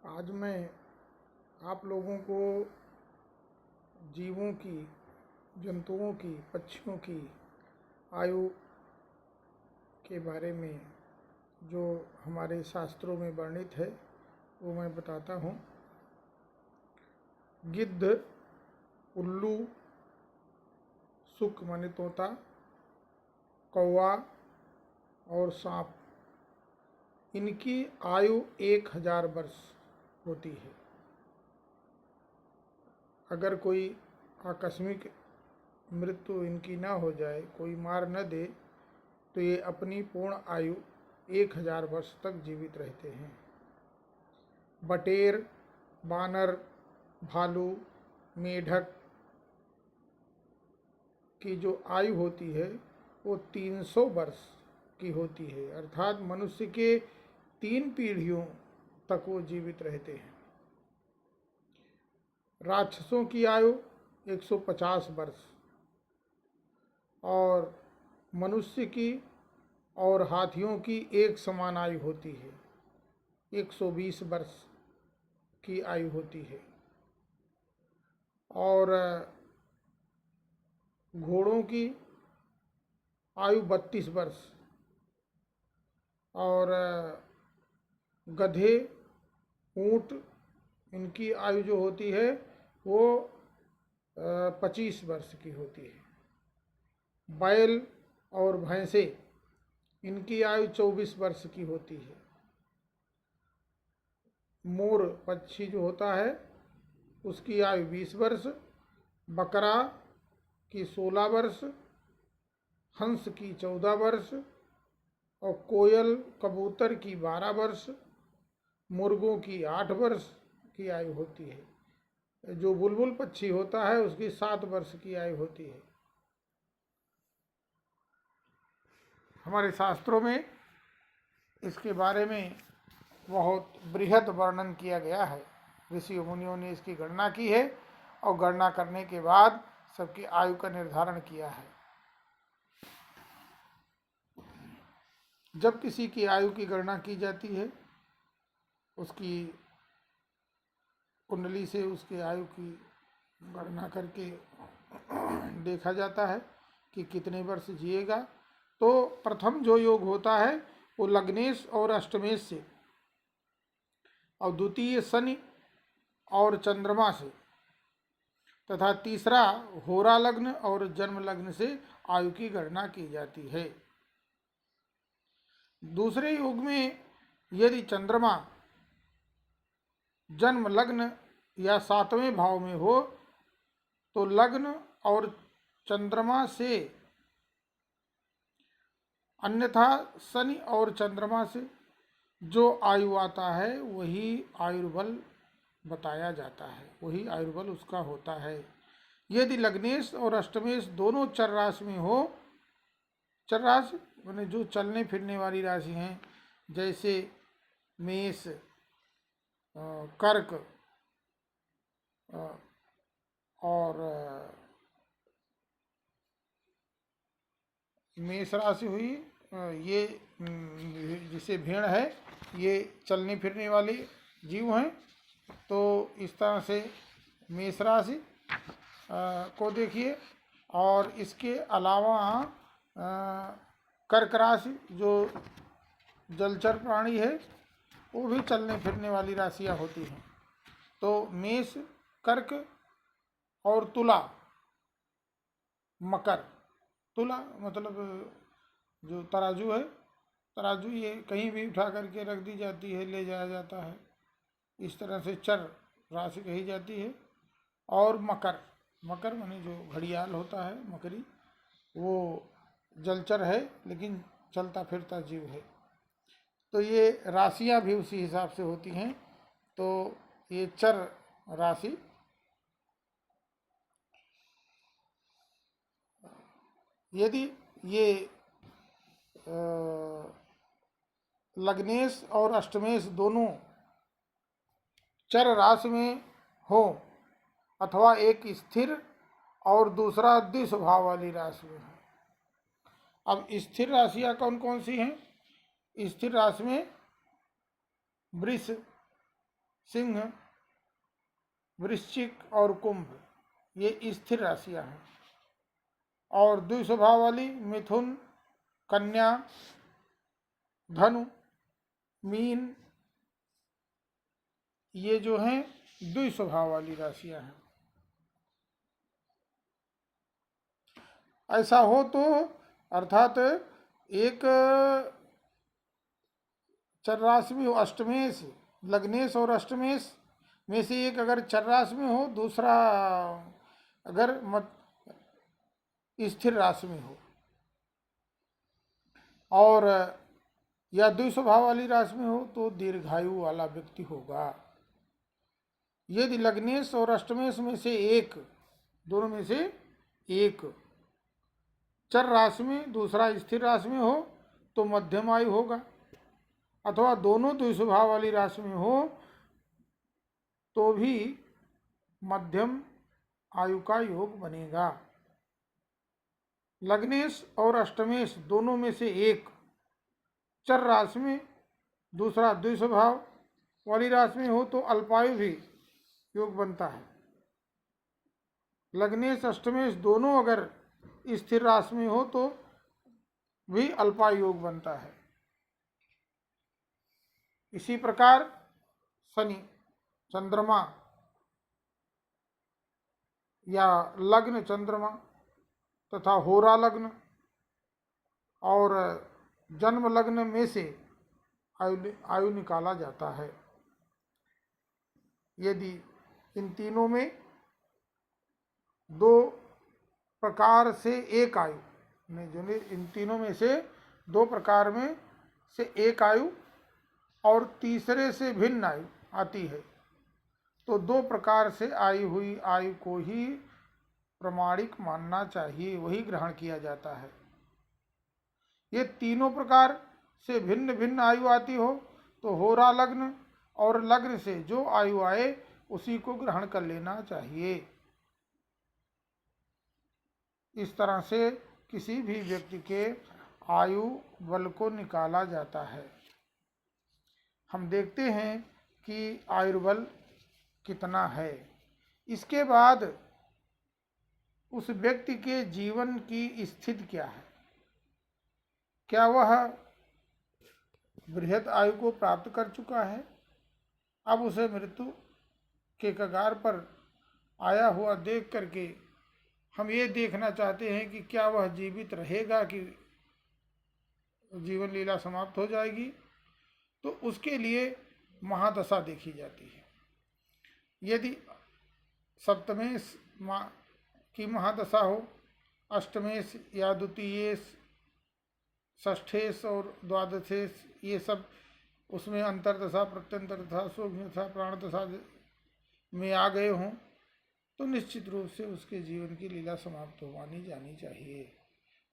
आज मैं आप लोगों को जीवों की, जंतुओं की, पक्षियों की आयु के बारे में जो हमारे शास्त्रों में वर्णित है वो मैं बताता हूँ। गिद्ध, उल्लू, शुक माने तोता, कौवा और सांप, इनकी आयु 1000 वर्ष होती है। अगर कोई आकस्मिक मृत्यु इनकी ना हो जाए, कोई मार न दे, तो ये अपनी पूर्ण आयु 1000 वर्ष तक जीवित रहते हैं। बटेर, बानर, भालू, मेढक की जो आयु होती है वो 300 वर्ष की होती है, अर्थात मनुष्य के 3 पीढ़ियों तक वो जीवित रहते हैं। राक्षसों की आयु 150 वर्ष और मनुष्य की और हाथियों की एक समान आयु होती है, 120 वर्ष की आयु होती है। और घोड़ों की आयु 32 वर्ष और गधे, ऊंट, इनकी आयु जो होती है वो 25 वर्ष की होती है। बैल और भैंसे, इनकी आयु 24 वर्ष की होती है। मोर पक्षी जो होता है उसकी आयु 20 वर्ष, बकरा की 16 वर्ष, हंस की 14 वर्ष और कोयल, कबूतर की 12 वर्ष, मुर्गों की 8 वर्ष की आयु होती है। जो बुलबुल पक्षी होता है उसकी 7 वर्ष की आयु होती है। हमारे शास्त्रों में इसके बारे में बहुत बृहद वर्णन किया गया है। ऋषि मुनियों ने इसकी गणना की है और गणना करने के बाद सबकी आयु का निर्धारण किया है। जब किसी की आयु की गणना की जाती है, उसकी कुंडली से उसकी आयु की गणना करके देखा जाता है कि कितने वर्ष जिएगा। तो प्रथम जो योग होता है वो लग्नेश और अष्टमेश से, और द्वितीय शनि और चंद्रमा से, तथा तीसरा होरा लग्न और जन्म लग्न से आयु की गणना की जाती है। दूसरे योग में यदि चंद्रमा जन्म लग्न या 7वें भाव में हो तो लग्न और चंद्रमा से, अन्यथा शनि और चंद्रमा से जो आयु आता है वही आयुर्बल बताया जाता है, वही आयुर्बल उसका होता है। यदि लग्नेश और अष्टमेश दोनों चर राशि में हो, चर राशि माने जो चलने फिरने वाली राशि हैं, जैसे मेष, कर्क और मेष राशि हुई, ये जिसे भेड़ है, ये चलने फिरने वाले जीव हैं। तो इस तरह से मेष राशि को देखिए। और इसके अलावा कर्क राशि जो जलचर प्राणी है वो भी चलने फिरने वाली राशियाँ होती हैं। तो मेष, कर्क और तुला, मकर। तुला मतलब जो तराजू है, तराजू ये कहीं भी उठा करके रख दी जाती है, ले जाया जाता है, इस तरह से चर राशि कही जाती है। और मकर, मकर माने जो घड़ियाल होता है, मकरी, वो जलचर है लेकिन चलता फिरता जीव है। तो ये राशियां भी उसी हिसाब से होती हैं। तो ये चर राशि यदि ये लग्नेश और अष्टमेश दोनों चर राशि में हो अथवा एक स्थिर और दूसरा द्विस्वभाव वाली राशि में है। अब स्थिर राशियाँ कौन कौन सी हैं? स्थिर राशि में वृष, सिंह, वृश्चिक और कुंभ ये स्थिर राशियां हैं। और द्विस्वभाव वाली मिथुन, कन्या, धनु, मीन ये जो हैं द्विस्वभाव वाली राशियां हैं। ऐसा हो तो अर्थात एक चर्राश में हो, अष्टमेश, लग्नेश और अष्टमेश में से एक अगर चर्राश में हो, दूसरा अगर स्थिर राशि में हो, और या द्विस्वभाव वाली राशि में हो तो दीर्घायु वाला व्यक्ति होगा। यदि लग्नेश और अष्टमेश में से एक, दोनों में से एक चर राशि में, दूसरा स्थिर राशि में हो तो मध्यम आयु होगा, अथवा दोनों द्विस्वभाव वाली राशि में हो तो भी मध्यम आयु का योग बनेगा। लग्नेश और अष्टमेश दोनों में से एक चर राशि में, दूसरा द्विस्वभाव वाली राशि में हो तो अल्पायु भी योग बनता है। लग्नेश अष्टमेश दोनों अगर स्थिर राशि में हो तो भी अल्पायु योग बनता है। इसी प्रकार शनि, चंद्रमा या लग्न चंद्रमा तथा होरा लग्न और जन्म लग्न में से आयु निकाला जाता है। यदि इन तीनों में दो प्रकार से एक आयु में, जो इन तीनों में से दो प्रकार में से एक आयु और तीसरे से भिन्न आयु आती है तो दो प्रकार से आई हुई आयु को ही प्रमाणिक मानना चाहिए, वही ग्रहण किया जाता है। ये तीनों प्रकार से भिन्न भिन्न आयु आती हो तो होरा लग्न और लग्न से जो आयु आए उसी को ग्रहण कर लेना चाहिए। इस तरह से किसी भी व्यक्ति के आयु बल को निकाला जाता है। हम देखते हैं कि आयुर्बल कितना है। इसके बाद उस व्यक्ति के जीवन की स्थिति क्या है, क्या वह बृहद आयु को प्राप्त कर चुका है, अब उसे मृत्यु के कगार पर आया हुआ देख करके हम ये देखना चाहते हैं कि क्या वह जीवित रहेगा कि जीवन लीला समाप्त हो जाएगी, तो उसके लिए महादशा देखी जाती है। यदि सप्तमेश की महादशा हो, अष्टमेश या द्वितीयेश, षष्ठेश और द्वादशेश ये सब उसमें अंतरदशा, प्रत्यंतर दशा, सूक्ष्म दशा, प्राण दशा में आ गए हों तो निश्चित रूप से उसके जीवन की लीला समाप्त हो जानी चाहिए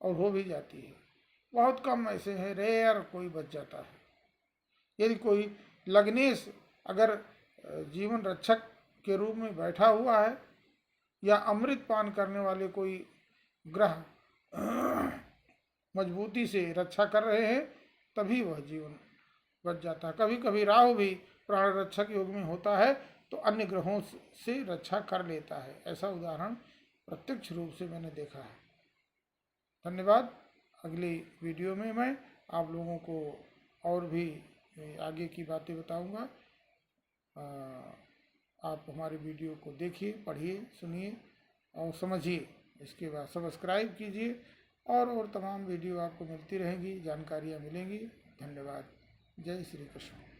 और हो भी जाती है। बहुत कम ऐसे हैं, रेयर कोई बच जाता है। यदि कोई लग्नेश अगर जीवन रक्षक के रूप में बैठा हुआ है या अमृत पान करने वाले कोई ग्रह मजबूती से रक्षा कर रहे हैं तभी वह जीवन बच जाता है। कभी कभी राहु भी प्राण रक्षक योग में होता है तो अन्य ग्रहों से रक्षा कर लेता है। ऐसा उदाहरण प्रत्यक्ष रूप से मैंने देखा है। धन्यवाद। अगली वीडियो में मैं आप लोगों को और भी आगे की बातें बताऊंगा। आप हमारे वीडियो को देखिए, पढ़िए, सुनिए और समझिए। इसके बाद सब्सक्राइब कीजिए और तमाम वीडियो आपको मिलती रहेंगी, जानकारियाँ मिलेंगी। धन्यवाद। जय श्री कृष्ण।